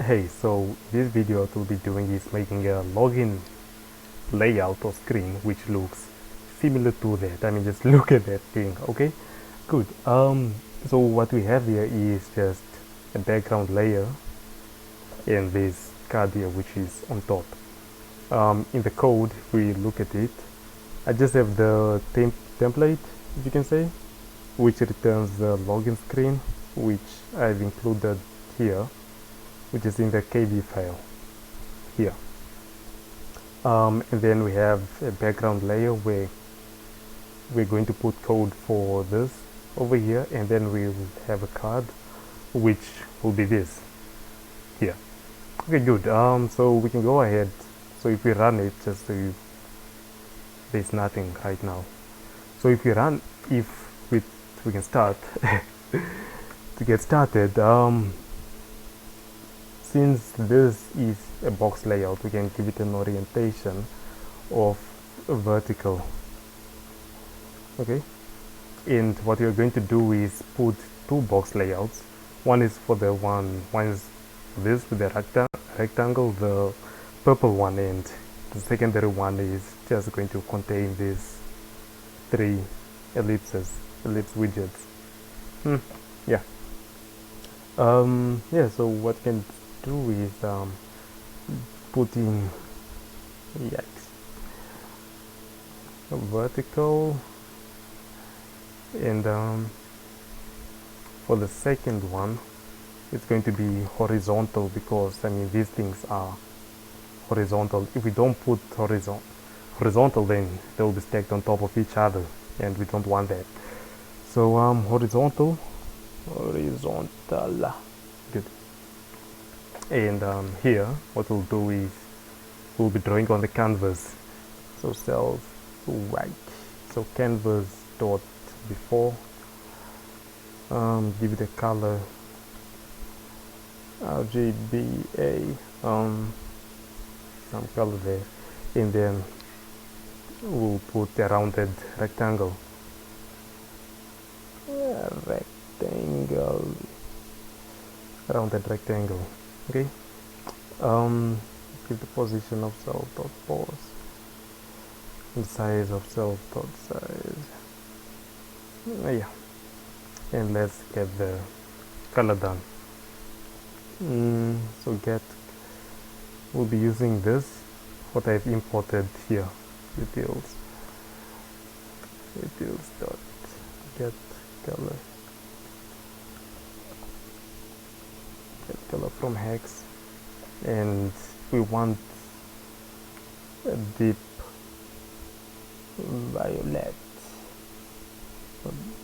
Hey, so this video what we'll be doing is making a login layout or screen which looks similar to that. I mean, just look at that thing. Okay, good. So what we have here is just a background layer and this card here which is on top. In the code, if we look at it, I just have the template, if you can say, which returns the login screen, which I've included here, which is in the Kivy file here. And then we have a background layer where we're going to put code for this over here, and then we'll have a card which will be this here. Okay, good. So we can go ahead. So if we run it, just so there's nothing right now. So if we run, if we can start to get started. Since this is a box layout, we can give it an orientation of vertical. Okay, and what we're going to do is put two box layouts. One is for the one is this with the rectangle, the purple one, and the secondary one is just going to contain these three ellipse widgets. Yeah. Yeah, so what you can do is put in yikes, vertical, and for the second one it's going to be horizontal, because I mean these things are horizontal. If we don't put horizontal, then they'll be stacked on top of each other, and we don't want that. So horizontal, good. And here what we'll do is we'll be drawing on the canvas. So self right, so canvas dot before, give it a color RGBA, some color there, and then we'll put a rounded rectangle. Rounded rectangle. Okay. Give the position of self dot pose and size of self dot size. Yeah, and let's get the color done. So we'll be using this, what I've imported here, utils dot get color from hex, and we want a deep violet.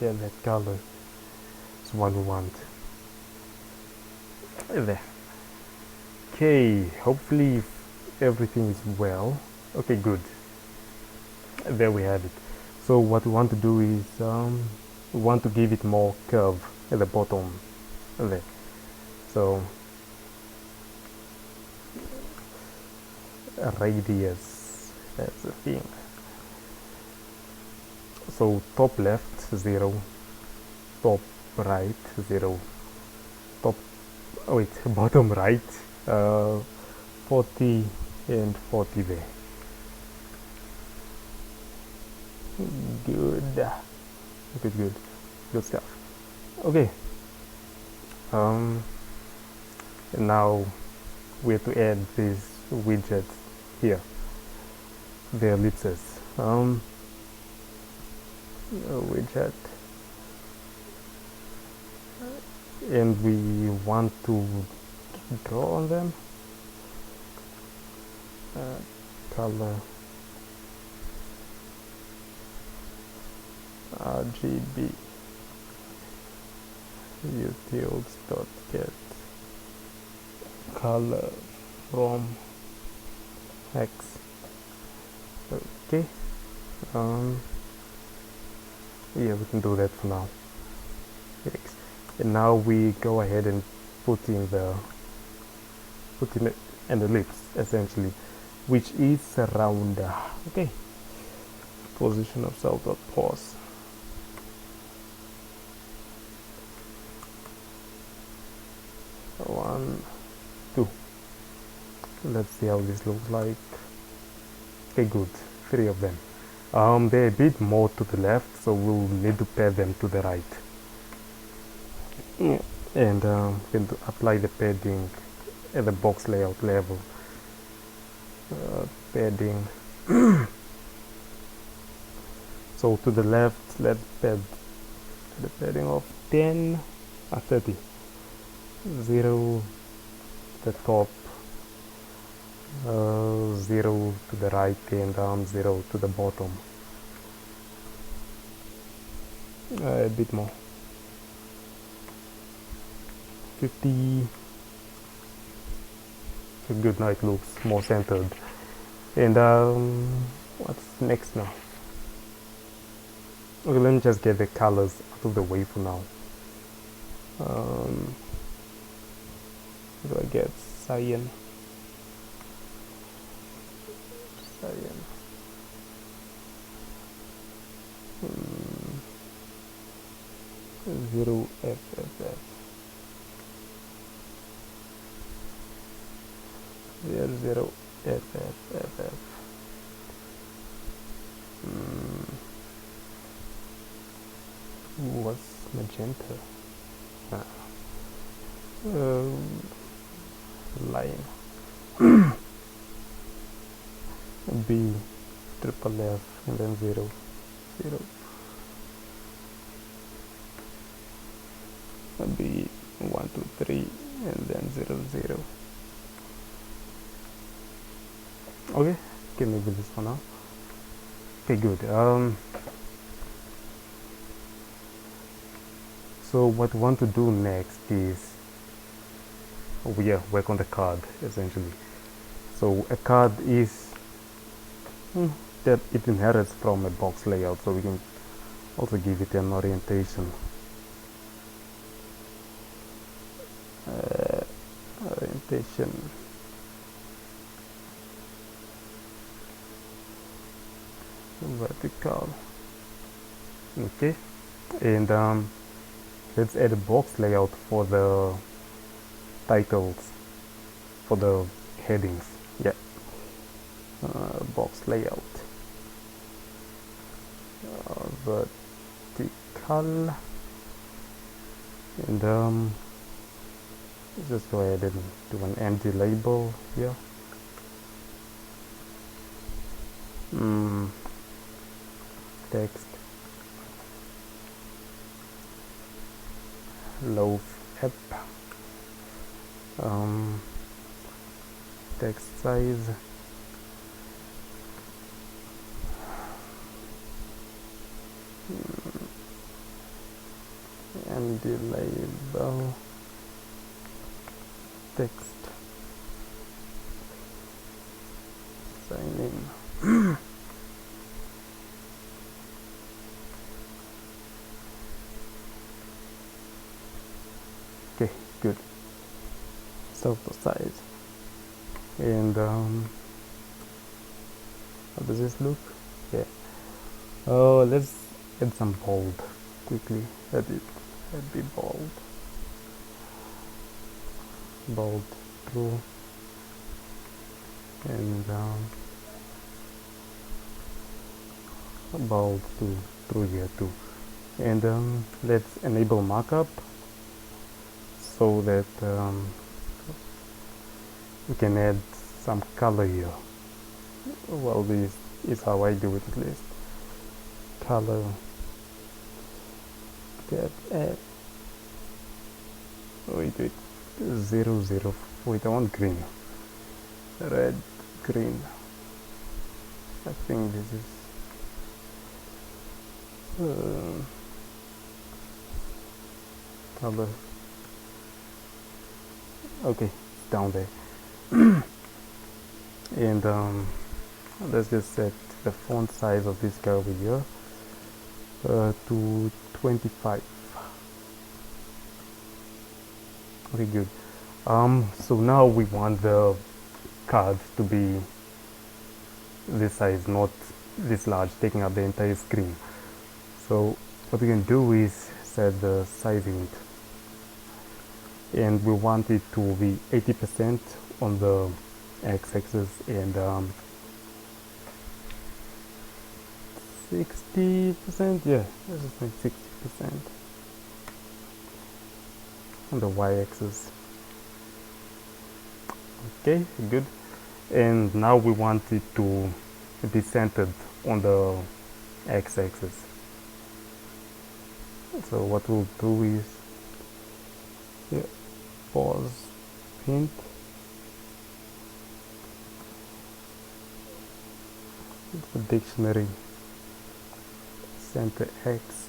Yeah, that color is what we want. There. Okay, hopefully everything is well. Okay, good. There we have it. So what we want to do is we want to give it more curve at the bottom there. So a radius, that's the thing. So top left 0, top right 0, top bottom right 40 and 40 there. Good stuff. Okay, and now we have to add these widgets here, the ellipses. Widget, and we want to draw on them. Color RGB utils dot get color from hex. Okay, yeah, we can do that for now. And now we go ahead and put in an ellipse essentially, which is around okay, position of self dot pause. 1, 2. Let's see how this looks like. Okay, good, 3 of them. They're a bit more to the left, so we'll need to pad them to the right. Yeah. And going to apply the padding at the box layout level. Padding. So to the left, let's pad the padding of 10 and 30. 0 the top, 0 to the right, and 0 to the bottom. A bit more. 50. Good, now it looks more centered. And what's next now? Okay, let me just get the colors out of the way for now. Do I get cyan? Cyan. 0 FFF. 0 FFF. What's magenta? Line. B triple F and then 0 0. B 1 2 3 and then 0 0. Okay, give me this for now. Okay, good. So what we want to do next is work on the card essentially. So a card is that it inherits from a box layout, so we can also give it an orientation. Vertical. Okay, and let's add a box layout for the titles, for the headings. Yeah, box layout, vertical, and let's just go ahead and do an empty label here. Text, loaf app, text size, and the label, text, sign in. Okay, good. So the size, and how does this look? Yeah. Oh, let's add some bold quickly. Let be bold. Bold true, and bold to true here too. And let's enable markup, so that we can add some color here. Well, this is how I do it, at least. Color, get add, wait 0 0, wait, I want green, red, green. I think this is color. Okay, down there. And let's just set the font size of this guy over here to 25. Okay, good. So now we want the card to be this size, not this large, taking up the entire screen. So what we can do is set the sizing, and we want it to be 80% on the x-axis and 60%, yeah, let's just make 60% on the y-axis. Okay, good. And now we want it to be centered on the x-axis. So what we'll do is, yeah, pause, hint, the dictionary, center x,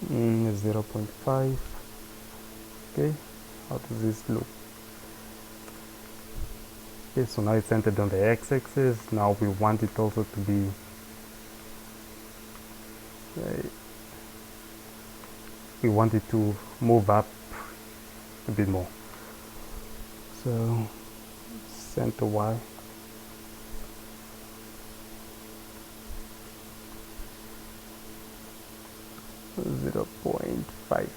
0.5. Okay, how does this look? Okay, so now it's centered on the x-axis. Now we want it also to be we want it to move up a bit more. So center y, .5.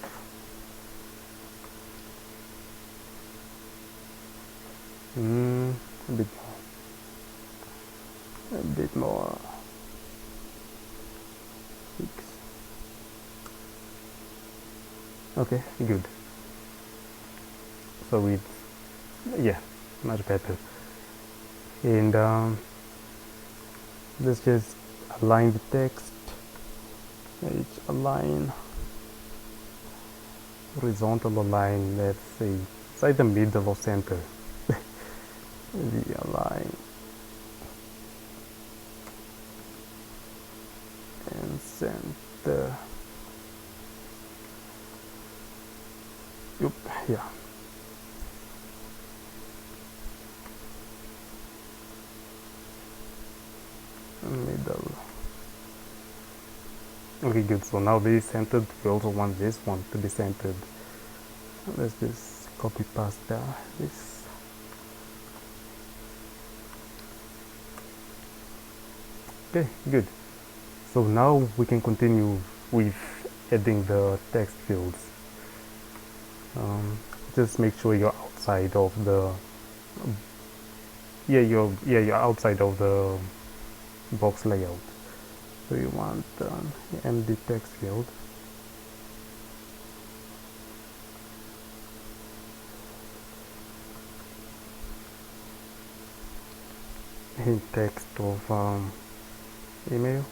A bit more. 6. Okay, good. So it's, yeah, much better. And let's just align the text. Each align, horizontal align, let's see, it's like the middle or center. The align and center. Yep, yeah. Middle. Okay, good. So now this is centered. We also want this one to be centered. Let's just copy pasta this. Okay, good. So now we can continue with adding the text fields. Just make sure you're outside of the you're outside of the box layout. So you want empty text field. In text of email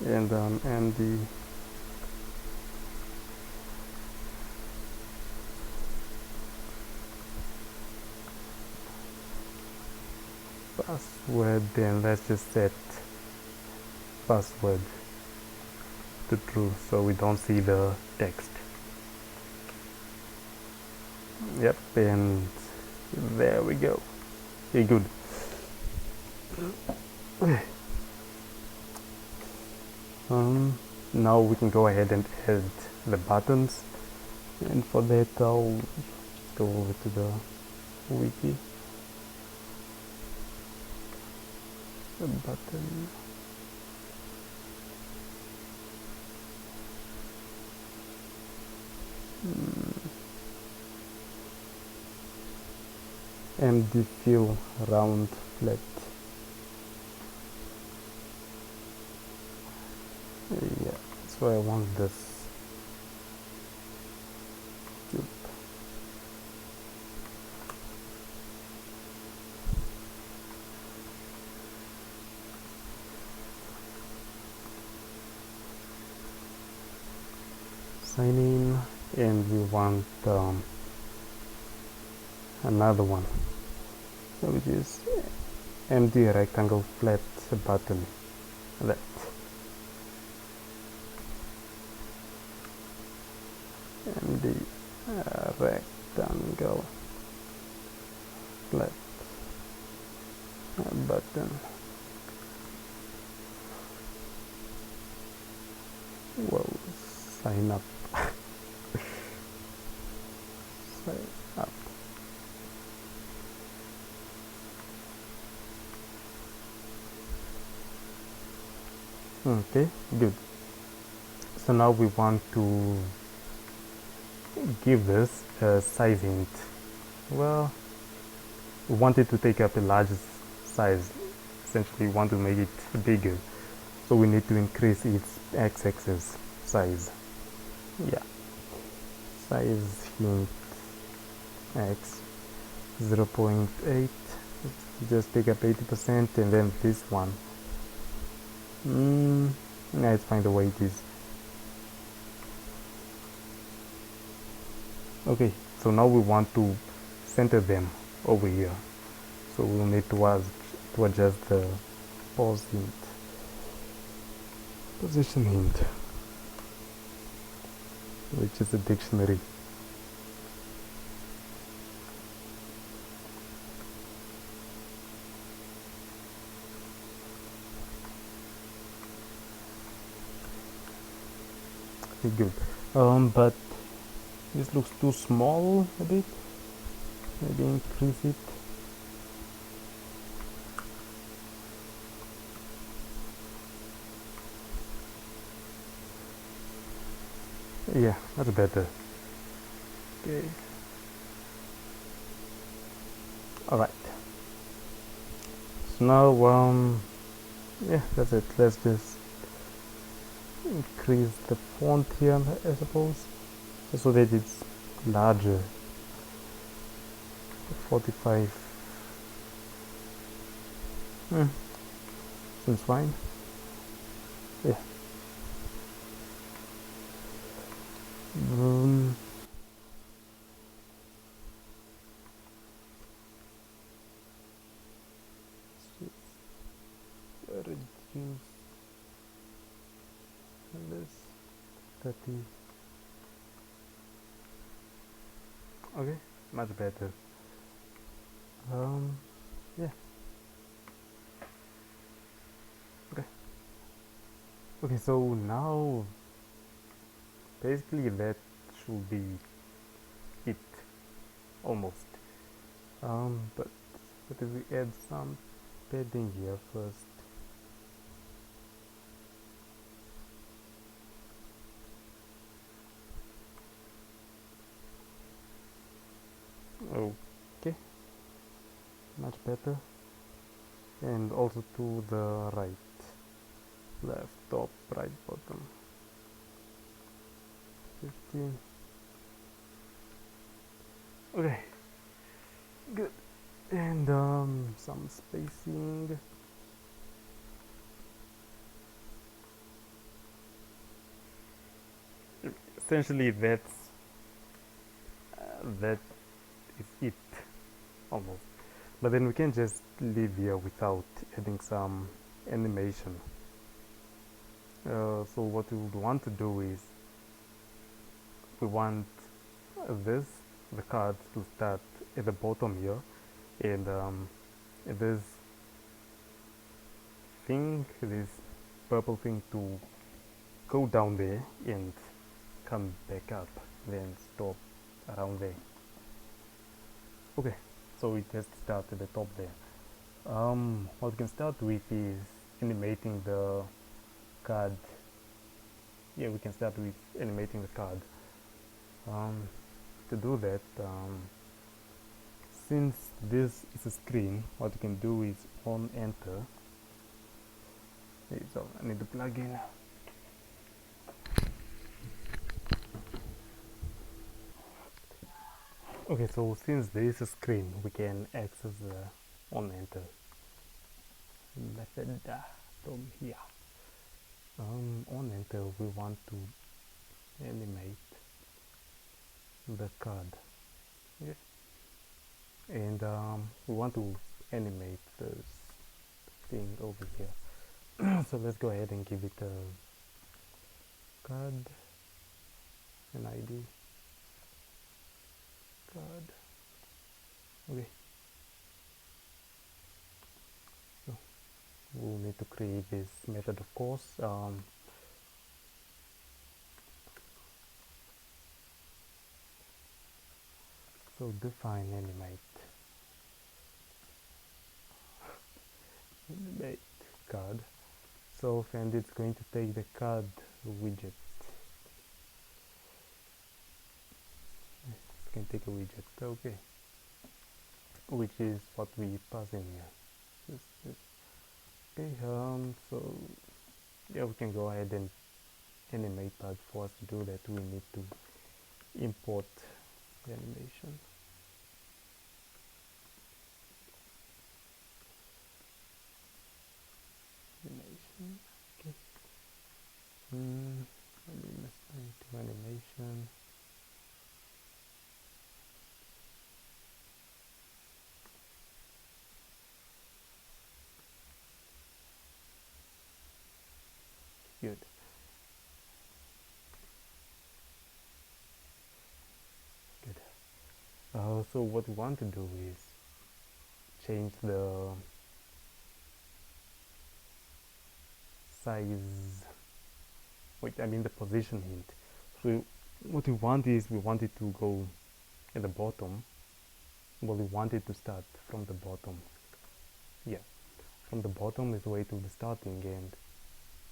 and empty password. Then let's just set password to true so we don't see the text. Yep, and there we go. Okay, good. Now we can go ahead and add the buttons, and for that I'll go over to the wiki. The button. Empty fill round flat. Yeah, that's why I want this. Sign in, and we want another one, which is empty rectangle flat button. That. Empty rectangle flat button. Whoa, sign up. Sign up. Okay, good. So now we want to give this a size hint. Well, we want it to take up a large size. Essentially, we want to make it bigger. So we need to increase its x-axis size. Yeah, size hint x 0.8. Just take up 80%, and then this one. Let's find the way it is. Okay, so now we want to center them over here. So we'll need to adjust the pause hint, position hint, which is a dictionary. Okay, good. But this looks too small a bit. Maybe increase it. Yeah, that's better. Okay. Alright. So now, yeah, that's it. Let's just increase the font here, I suppose, so that it's larger. 45. Seems fine. Yeah. Reduce this 30. Okay, much better. Yeah. Okay. Okay, so now basically that should be it, almost. But if we add some padding here first. Okay, much better. And also to the right, left, top, right, bottom. 15. Okay, good. And some spacing. Essentially, that is it, almost. But then we can just leave here without adding some animation. So what we would want to do is we want the card to start at the bottom here, and this purple thing to go down there and come back up, then stop around there. Okay, so it has to start at the top there. What we can start with is animating the card. Yeah, we can start with animating the card. To do that, since this is a screen, what you can do is on enter. Okay, so I need to plug in. Okay, so since there is a screen, we can access the on enter method from here. On enter, we want to animate the card. Yeah. And we want to animate this thing over here. So let's go ahead and give it a card, an ID card. Okay, so we'll need to create this method, of course. So define animate card. So and it's going to take the card widget. It's going to take a widget. Okay. which is what we pass in here. Okay, so yeah, we can go ahead and animate, but for us to do that we need to import the animation. Okay. Let's do animation. Good. Good. So what we want to do is change the size, wait, I mean the position hint. So what we want is, we want it to go at the bottom. Well, we want it to start from the bottom. Yeah, from the bottom is the way to the starting, and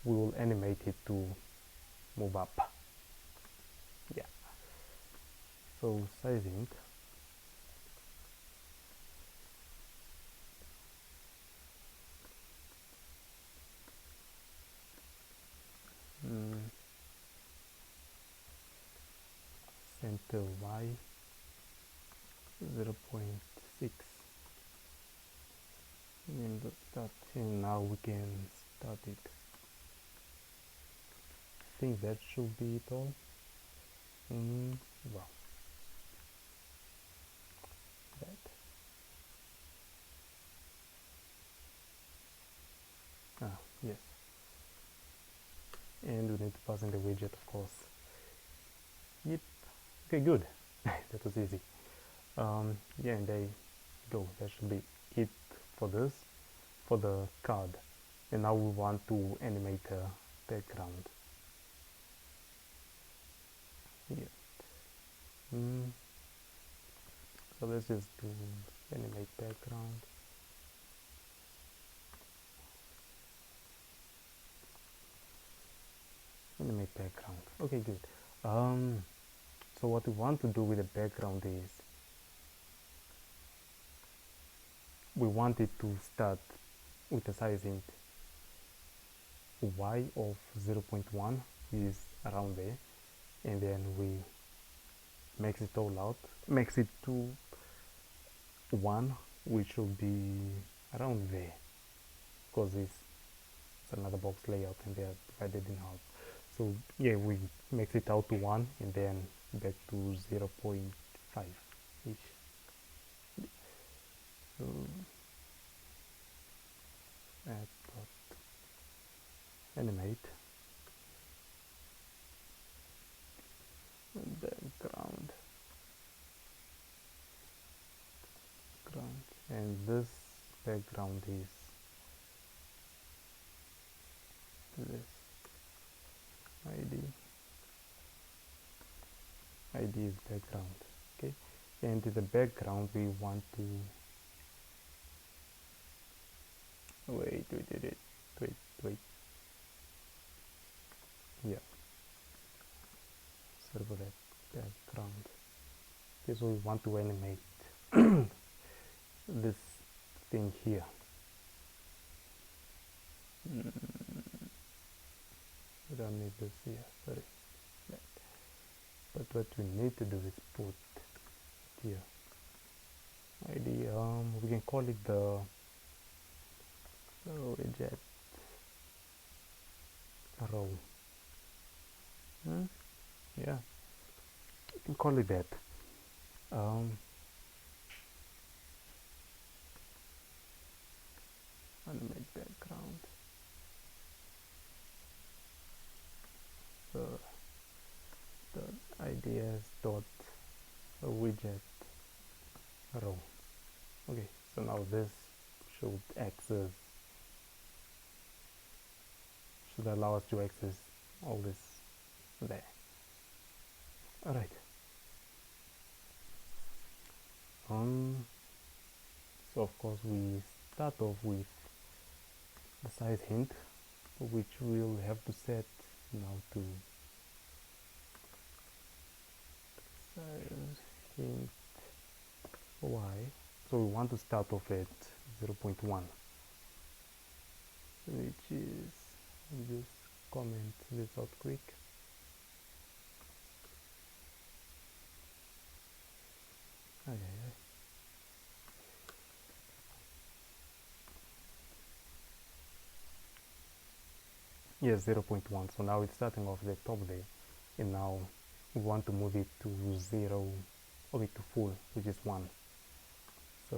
we will animate it to move up. Yeah. So size hint. Center Y 0.6, and start, and now we can start it. I think that should be it all. Wow, that. Yes, and we need to pass in the widget, of course. Yep. Okay, good. That was easy. Yeah, and there you go. That should be it for this, for the card. And now we want to animate a background. Yeah. So let's just do animate background. Animate background. Okay, good. So what we want to do with the background is, we want it to start with a size hint y of 0.1, is around there, and then we max it all out, max it to 1, which will be around there, because it's another box layout and they are divided in half. So yeah, we max it out to 1 and then back to 0.5 ish. So add dot animate background, and this background is this id is background. Okay, and in the background we want to wait, yeah, sorry for that, background. Okay, so we want to animate this thing here. We don't need this here, sorry. But what we need to do is put here id, we can call it the widget row. Yeah, you can call it that. Animate background. So the ideas dot widget row. Okay, so now this should allow us to access all this there. All right. So of course we start off with the size hint, which we'll have to set now to size hint y So we want to start off at 0.1, which is, let me just comment this out quick. Yes, 0.1. So now it's starting off the top there, and now we want to move it to 0, okay, to full, which is 1. So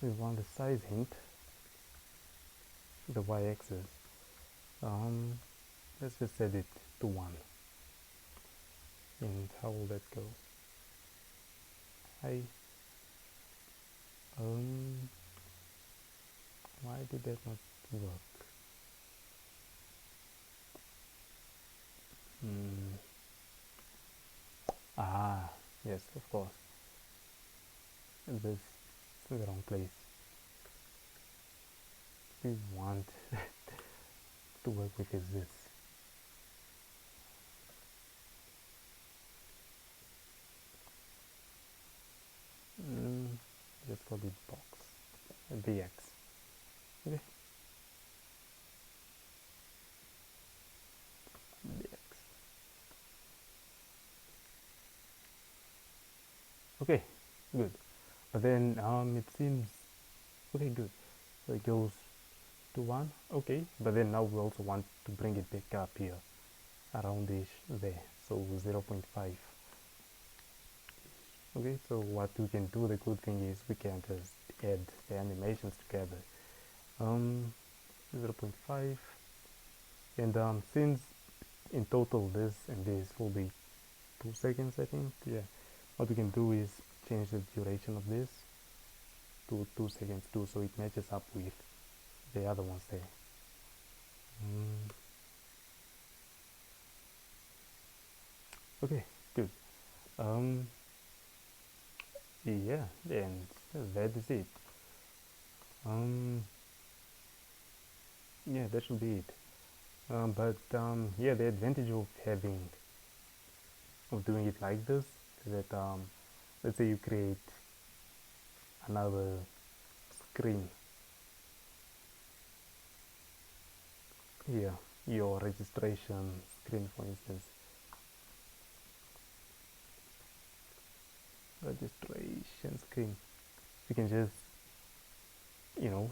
so we want the size hint, the y-axis. Let's just set it to 1. And how will that go? Why did that not work? Yes, of course. This is in the wrong place. We want to work with is this. Just call it box. BX. Okay. BX. Okay, good. But then it seems okay, good. So it goes to 1. Okay, but then now we also want to bring it back up here, aroundish there. So 0.5. Okay, so what we can do, the good thing is we can just add the animations together. 0.5, and since in total this and this will be 2 seconds, I think, yeah, what we can do is change the duration of this to 2 seconds too, so it matches up with the other ones there. Okay, good. Yeah, and that is it. Yeah, that should be it. But yeah, the advantage of doing it like this is that let's say you create another screen here, your registration screen, for instance. Registration screen. You can just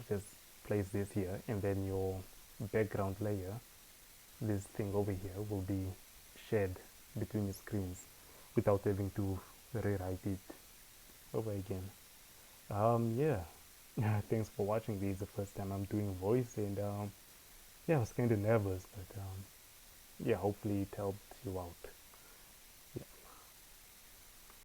just place this here, and then your background layer, this thing over here, will be shared between your screens without having to rewrite it over again. Yeah. Thanks for watching. This is the first time I'm doing voice, and yeah, I was kind of nervous, but yeah, hopefully it helped you out.